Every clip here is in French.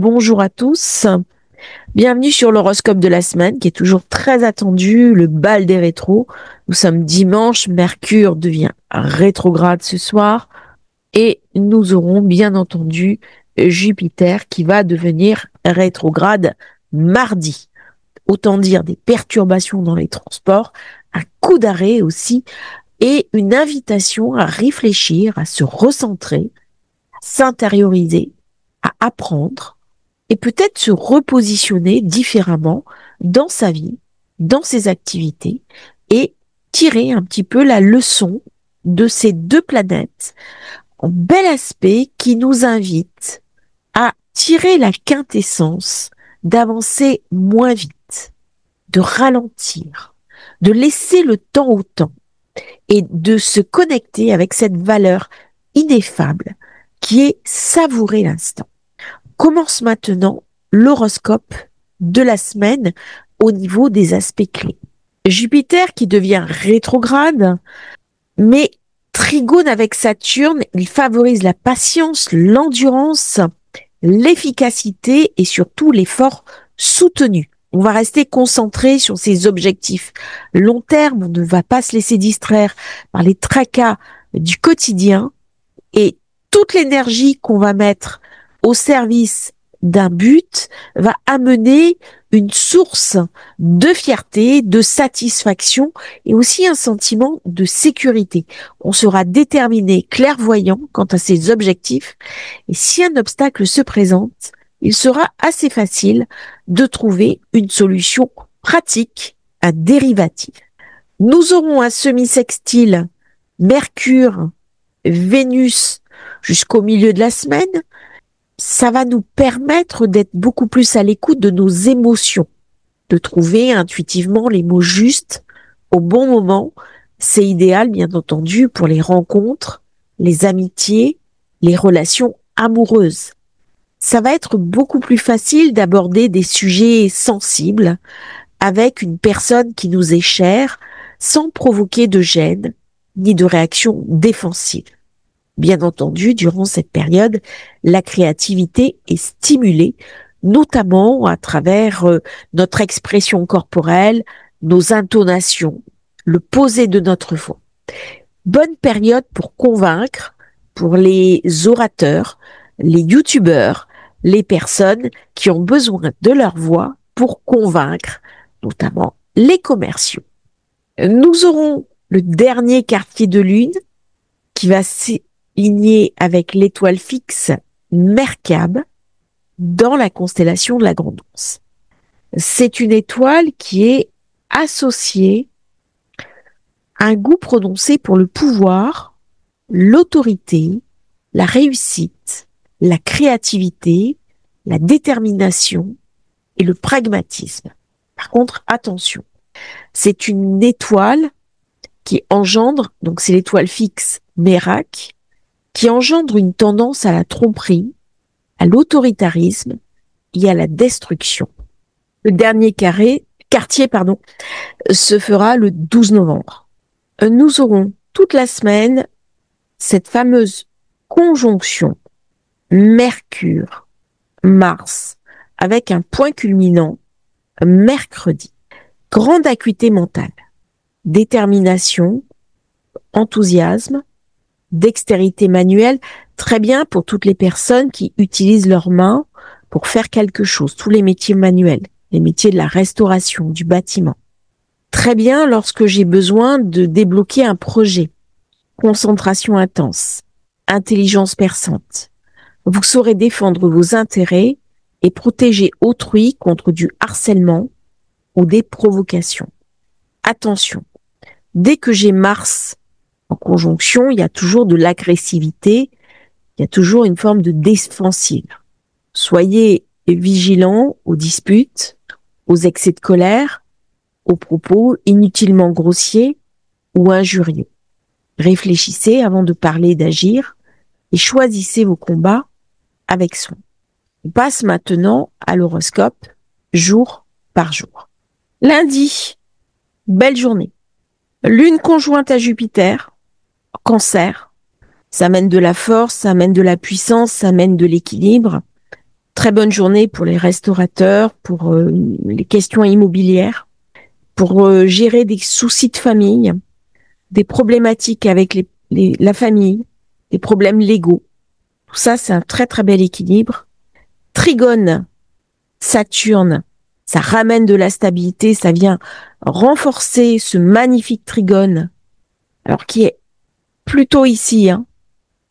Bonjour à tous, bienvenue sur l'horoscope de la semaine qui est toujours très attendu, le bal des rétros. Nous sommes dimanche, Mercure devient rétrograde ce soir et nous aurons bien entendu Jupiter qui va devenir rétrograde mardi. Autant dire des perturbations dans les transports, un coup d'arrêt aussi et une invitation à réfléchir, à se recentrer, à s'intérioriser, à apprendre et peut-être se repositionner différemment dans sa vie, dans ses activités et tirer un petit peu la leçon de ces deux planètes en bel aspect qui nous invitent à tirer la quintessence d'avancer moins vite, de ralentir, de laisser le temps au temps et de se connecter avec cette valeur ineffable qui est savourer l'instant. Commence maintenant l'horoscope de la semaine au niveau des aspects clés. Jupiter qui devient rétrograde, mais trigone avec Saturne, il favorise la patience, l'endurance, l'efficacité et surtout l'effort soutenu. On va rester concentré sur ses objectifs long terme, on ne va pas se laisser distraire par les tracas du quotidien et toute l'énergie qu'on va mettre au service d'un but va amener une source de fierté, de satisfaction et aussi un sentiment de sécurité. On sera déterminé, clairvoyant quant à ses objectifs et si un obstacle se présente, il sera assez facile de trouver une solution pratique, un dérivatif. Nous aurons un semi-sextile Mercure, Vénus jusqu'au milieu de la semaine. Ça va nous permettre d'être beaucoup plus à l'écoute de nos émotions, de trouver intuitivement les mots justes au bon moment. C'est idéal, bien entendu, pour les rencontres, les amitiés, les relations amoureuses. Ça va être beaucoup plus facile d'aborder des sujets sensibles avec une personne qui nous est chère sans provoquer de gêne ni de réaction défensive. Bien entendu, durant cette période, la créativité est stimulée, notamment à travers notre expression corporelle, nos intonations, le poser de notre voix. Bonne période pour convaincre, pour les orateurs, les youtubeurs, les personnes qui ont besoin de leur voix pour convaincre, notamment les commerciaux. Nous aurons le dernier quartier de lune qui va s'aligner avec l'étoile fixe Mercab dans la constellation de la Grande Ourse. C'est une étoile qui est associée à un goût prononcé pour le pouvoir, l'autorité, la réussite, la créativité, la détermination et le pragmatisme. Par contre, attention, c'est une étoile qui engendre, donc c'est l'étoile fixe Mérac, qui engendre une tendance à la tromperie, à l'autoritarisme et à la destruction. Le dernier quartier, se fera le 12 novembre. Nous aurons toute la semaine cette fameuse conjonction Mercure-Mars avec un point culminant mercredi. Grande acuité mentale, détermination, enthousiasme, dextérité manuelle, très bien pour toutes les personnes qui utilisent leurs mains pour faire quelque chose, tous les métiers manuels, les métiers de la restauration, du bâtiment. Très bien lorsque j'ai besoin de débloquer un projet, concentration intense, intelligence perçante. Vous saurez défendre vos intérêts et protéger autrui contre du harcèlement ou des provocations. Attention, dès que j'ai Mars en conjonction, il y a toujours de l'agressivité, il y a toujours une forme de défensive. Soyez vigilants aux disputes, aux excès de colère, aux propos inutilement grossiers ou injurieux. Réfléchissez avant de parler et d'agir et choisissez vos combats avec soin. On passe maintenant à l'horoscope jour par jour. Lundi, belle journée. Lune conjointe à Jupiter, Cancer. Ça amène de la force, ça amène de la puissance, ça amène de l'équilibre. Très bonne journée pour les restaurateurs, pour les questions immobilières, pour gérer des soucis de famille, des problématiques avec la famille, des problèmes légaux. Tout ça, c'est un très très bel équilibre. Trigone, Saturne, ça ramène de la stabilité, ça vient renforcer ce magnifique trigone, alors qui est plutôt ici, hein,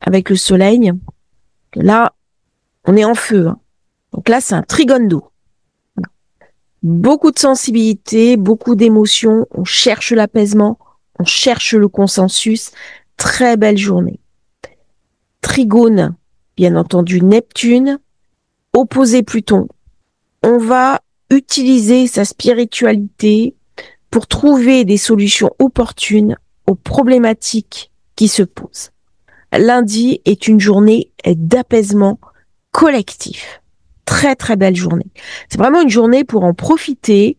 avec le soleil. Là, on est en feu, hein. Donc là, c'est un trigone d'eau. Beaucoup de sensibilité, beaucoup d'émotions. On cherche l'apaisement, on cherche le consensus. Très belle journée. Trigone, bien entendu, Neptune, opposé Pluton. On va utiliser sa spiritualité pour trouver des solutions opportunes aux problématiques qui se posent. Lundi est une journée d'apaisement collectif. Très très belle journée. C'est vraiment une journée pour en profiter,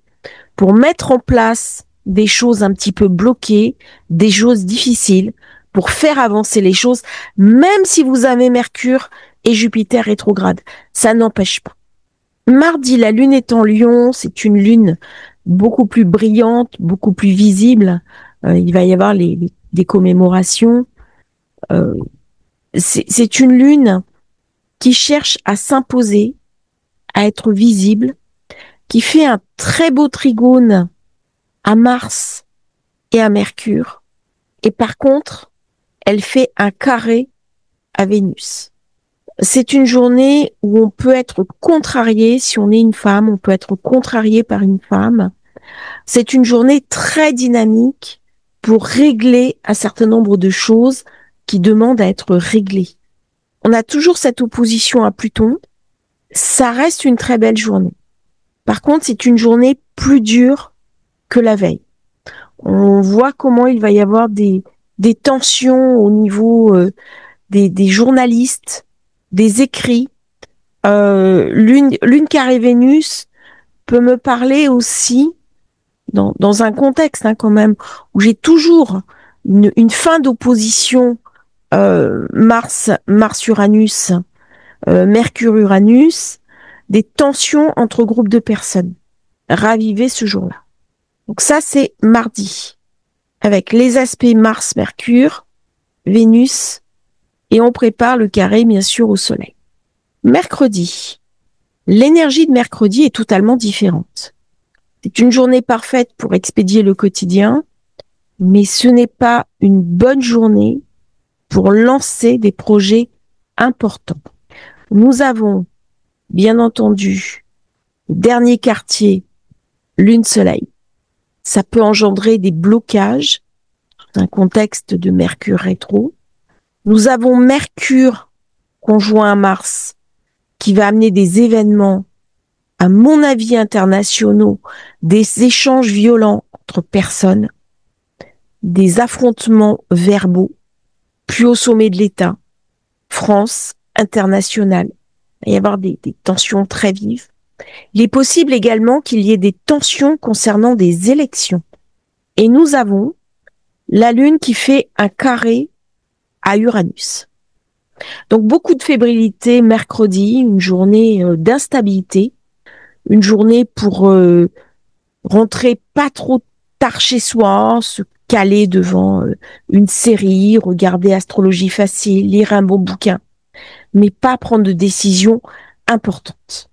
pour mettre en place des choses un petit peu bloquées, des choses difficiles, pour faire avancer les choses, même si vous avez Mercure et Jupiter rétrograde. Ça n'empêche pas. Mardi, la lune est en Lion, c'est une lune beaucoup plus brillante, beaucoup plus visible. Il va y avoir des commémorations. C'est une lune qui cherche à s'imposer, à être visible, qui fait un très beau trigone à Mars et à Mercure. Et par contre, elle fait un carré à Vénus. C'est une journée où on peut être contrarié, si on est une femme, on peut être contrarié par une femme. C'est une journée très dynamique pour régler un certain nombre de choses qui demandent à être réglées. On a toujours cette opposition à Pluton. Ça reste une très belle journée. Par contre, c'est une journée plus dure que la veille. On voit comment il va y avoir des tensions au niveau des journalistes, des écrits. Lune carré Vénus peut me parler aussi dans un contexte quand même où j'ai toujours une fin d'opposition Mars-Uranus, Mercure-Uranus, des tensions entre groupes de personnes ravivées ce jour-là. Donc ça, c'est mardi, avec les aspects Mars-Mercure, Vénus, et on prépare le carré, bien sûr, au Soleil. Mercredi, l'énergie de mercredi est totalement différente. C'est une journée parfaite pour expédier le quotidien, mais ce n'est pas une bonne journée pour lancer des projets importants. Nous avons, bien entendu, le dernier quartier, Lune-Soleil. Ça peut engendrer des blocages dans un contexte de Mercure rétro. Nous avons Mercure conjoint à Mars qui va amener des événements, à mon avis, internationaux, des échanges violents entre personnes, des affrontements verbaux, puis au sommet de l'État, France, international. Il va y avoir des tensions très vives. Il est possible également qu'il y ait des tensions concernant des élections. Et nous avons la Lune qui fait un carré à Uranus. Donc beaucoup de fébrilité mercredi, une journée d'instabilité, une journée pour rentrer pas trop tard chez soi, se caler devant une série, regarder Astrologie facile, lire un bon bouquin, mais pas prendre de décisions importantes.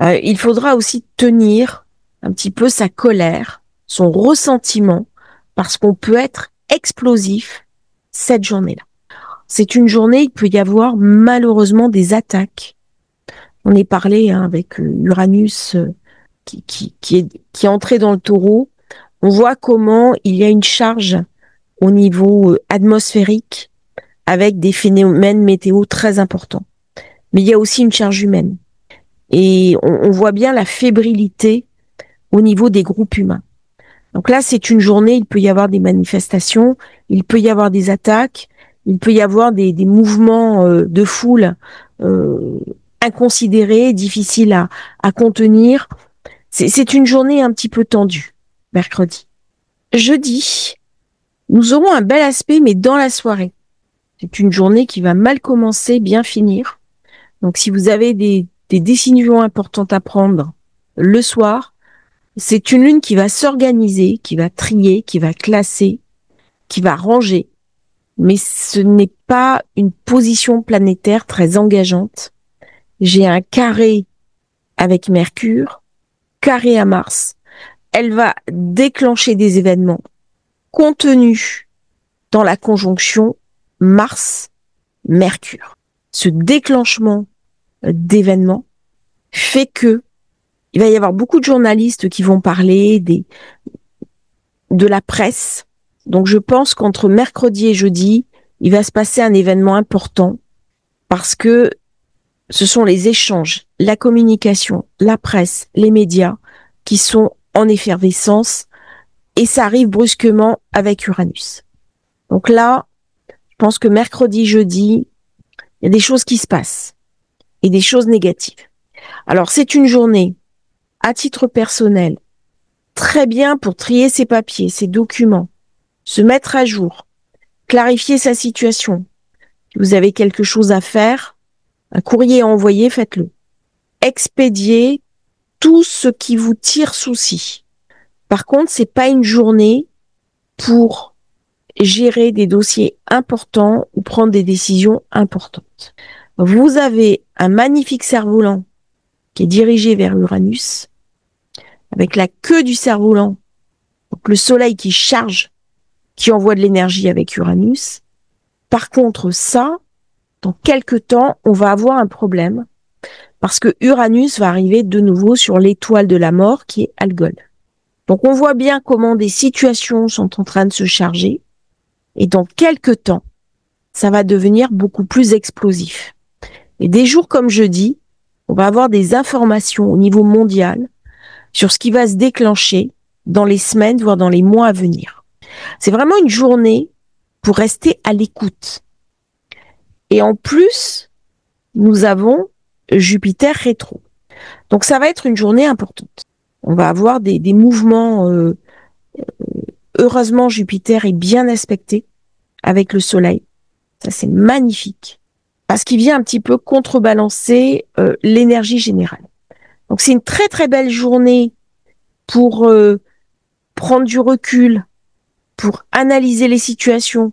Il faudra aussi tenir un petit peu sa colère, son ressentiment, parce qu'on peut être explosif cette journée-là. C'est une journée, il peut y avoir malheureusement des attaques. On est parlé avec Uranus qui est entré dans le Taureau. On voit comment il y a une charge au niveau atmosphérique avec des phénomènes météo très importants. Mais il y a aussi une charge humaine. Et on voit bien la fébrilité au niveau des groupes humains. Donc là, c'est une journée, il peut y avoir des manifestations, il peut y avoir des attaques, il peut y avoir des mouvements de foule inconsidérés, difficiles à contenir. C'est une journée un petit peu tendue, mercredi. Jeudi, nous aurons un bel aspect, mais dans la soirée. C'est une journée qui va mal commencer, bien finir. Donc si vous avez des des décisions importantes à prendre le soir. C'est une lune qui va s'organiser, qui va trier, qui va classer, qui va ranger. Mais ce n'est pas une position planétaire très engageante. J'ai un carré avec Mercure, carré à Mars. Elle va déclencher des événements contenus dans la conjonction Mars-Mercure. Ce déclenchement d'événements fait que il va y avoir beaucoup de journalistes qui vont parler de la presse. Donc je pense qu'entre mercredi et jeudi, il va se passer un événement important parce que ce sont les échanges, la communication, la presse, les médias qui sont en effervescence et ça arrive brusquement avec Uranus. Donc là, je pense que mercredi, jeudi, il y a des choses qui se passent et des choses négatives. Alors c'est une journée à titre personnel très bien pour trier ses papiers, ses documents, se mettre à jour, clarifier sa situation. Si vous avez quelque chose à faire, un courrier à envoyer, faites-le. Expédiez tout ce qui vous tire souci. Par contre, c'est pas une journée pour gérer des dossiers importants ou prendre des décisions importantes. Vous avez un magnifique cerf-volant qui est dirigé vers Uranus, avec la queue du cerf-volant, donc le soleil qui charge, qui envoie de l'énergie avec Uranus. Par contre, ça, dans quelques temps, on va avoir un problème parce que Uranus va arriver de nouveau sur l'étoile de la mort qui est Algol. Donc on voit bien comment des situations sont en train de se charger et dans quelques temps, ça va devenir beaucoup plus explosif. Et des jours comme jeudi, on va avoir des informations au niveau mondial sur ce qui va se déclencher dans les semaines, voire dans les mois à venir. C'est vraiment une journée pour rester à l'écoute. Et en plus, nous avons Jupiter rétro. Donc ça va être une journée importante. On va avoir des mouvements. Heureusement, Jupiter est bien aspecté avec le Soleil. Ça, c'est magnifique. Parce qu'il vient un petit peu contrebalancer l'énergie générale. Donc c'est une très très belle journée pour prendre du recul, pour analyser les situations,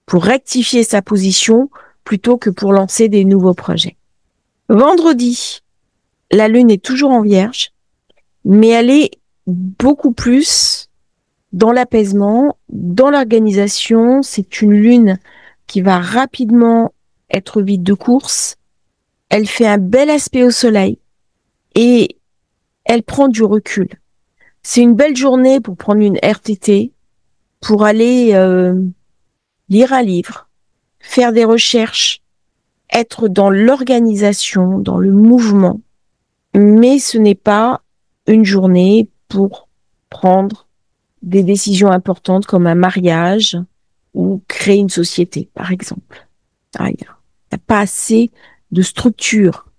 pour rectifier sa position, plutôt que pour lancer des nouveaux projets. Vendredi, la Lune est toujours en Vierge, mais elle est beaucoup plus dans l'apaisement, dans l'organisation. C'est une Lune qui va rapidement être vide de course. Elle fait un bel aspect au Soleil et elle prend du recul. C'est une belle journée pour prendre une RTT, pour aller lire un livre, faire des recherches, être dans l'organisation, dans le mouvement. Mais ce n'est pas une journée pour prendre des décisions importantes comme un mariage ou créer une société, par exemple. Il n'y a pas assez de structure,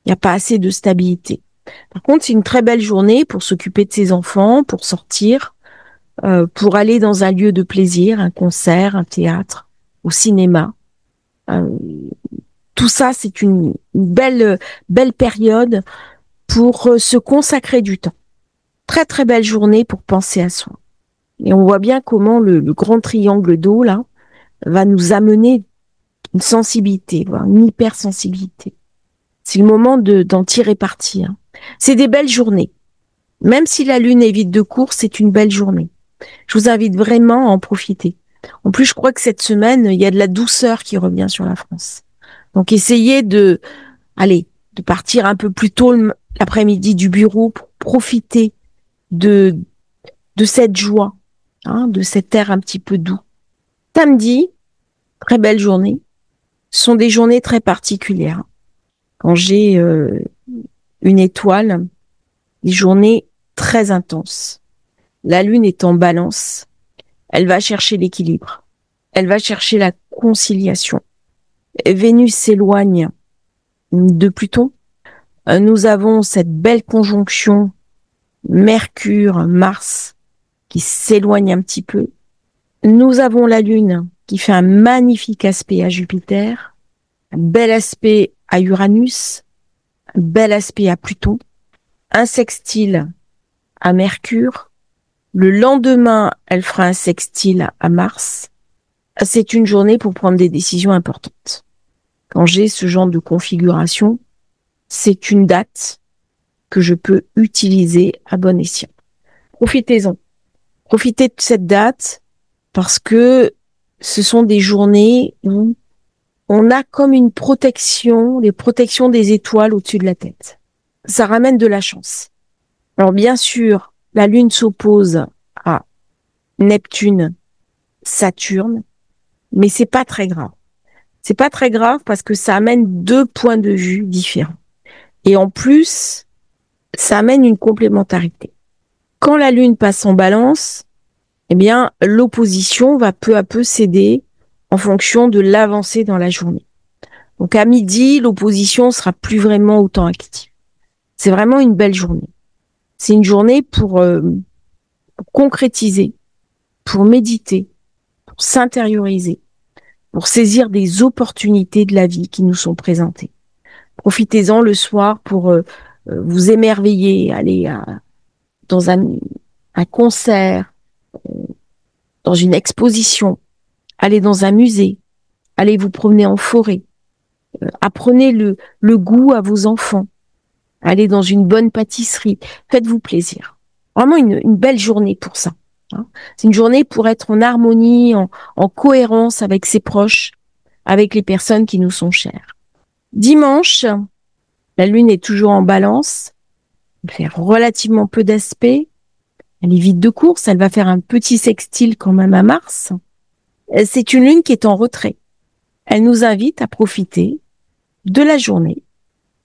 il n'y a pas assez de stabilité. Par contre, c'est une très belle journée pour s'occuper de ses enfants, pour sortir, pour aller dans un lieu de plaisir, un concert, un théâtre, au cinéma. Tout ça, c'est une belle période pour se consacrer du temps. Très très belle journée pour penser à soi. Et on voit bien comment le grand triangle d'eau là va nous amener une sensibilité, voire une hypersensibilité. C'est le moment d'en tirer parti. Hein. C'est des belles journées. Même si la lune est vide de course, c'est une belle journée. Je vous invite vraiment à en profiter. En plus, je crois que cette semaine, il y a de la douceur qui revient sur la France. Donc, essayez de partir un peu plus tôt l'après-midi du bureau pour profiter de cette joie, hein, de cet air un petit peu doux. Samedi, très belle journée. Ce sont des journées très particulières. Quand j'ai une étoile, des journées très intenses. La lune est en balance. Elle va chercher l'équilibre. Elle va chercher la conciliation. Vénus s'éloigne de Pluton. Nous avons cette belle conjonction Mercure-Mars qui s'éloigne un petit peu. Nous avons la Lune qui fait un magnifique aspect à Jupiter, un bel aspect à Uranus, un bel aspect à Pluton, un sextile à Mercure. Le lendemain, elle fera un sextile à Mars. C'est une journée pour prendre des décisions importantes. Quand j'ai ce genre de configuration, c'est une date que je peux utiliser à bon escient. Profitez-en. Profitez de cette date parce que ce sont des journées où on a comme une protection, des protections des étoiles au-dessus de la tête. Ça ramène de la chance. Alors bien sûr, la Lune s'oppose à Neptune, Saturne, mais c'est pas très grave. C'est pas très grave parce que ça amène deux points de vue différents. Et en plus, ça amène une complémentarité. Quand la Lune passe en Balance, eh bien, l'opposition va peu à peu céder en fonction de l'avancée dans la journée. Donc à midi, l'opposition sera plus vraiment autant active. C'est vraiment une belle journée. C'est une journée pour concrétiser, pour méditer, pour s'intérioriser, pour saisir des opportunités de la vie qui nous sont présentées. Profitez-en le soir pour vous émerveiller, aller dans un concert, dans une exposition, aller dans un musée, aller vous promener en forêt, apprenez le goût à vos enfants, allez dans une bonne pâtisserie, faites-vous plaisir. Vraiment une belle journée pour ça. Hein. C'est une journée pour être en harmonie, en cohérence avec ses proches, avec les personnes qui nous sont chères. Dimanche, la Lune est toujours en Balance, elle fait relativement peu d'aspects, elle est vide de course, elle va faire un petit sextile quand même à Mars. C'est une Lune qui est en retrait. Elle nous invite à profiter de la journée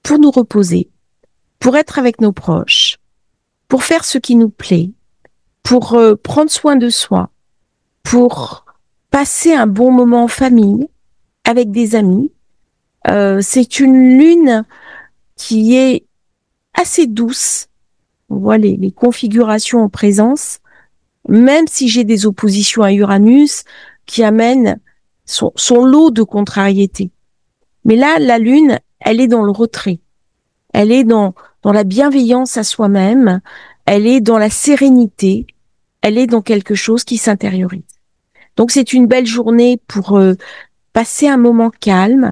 pour nous reposer, pour être avec nos proches, pour faire ce qui nous plaît, pour prendre soin de soi, pour passer un bon moment en famille, avec des amis. C'est une lune qui est assez douce. On voit les configurations en présence, même si j'ai des oppositions à Uranus qui amènent son lot de contrariétés. Mais là, la lune, elle est dans le retrait. Elle est dans la bienveillance à soi-même. Elle est dans la sérénité. Elle est dans quelque chose qui s'intériorise. Donc c'est une belle journée pour passer un moment calme,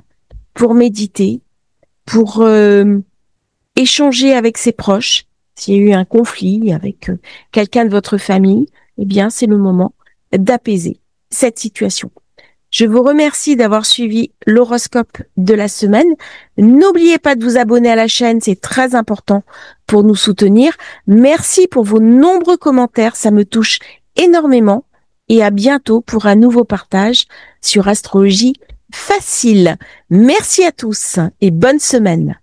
pour méditer, pour échanger avec ses proches. S'il y a eu un conflit avec quelqu'un de votre famille, eh bien c'est le moment d'apaiser cette situation. Je vous remercie d'avoir suivi l'horoscope de la semaine. N'oubliez pas de vous abonner à la chaîne, c'est très important pour nous soutenir. Merci pour vos nombreux commentaires, ça me touche énormément. Et à bientôt pour un nouveau partage sur Astrologie Facile. Merci à tous et bonne semaine.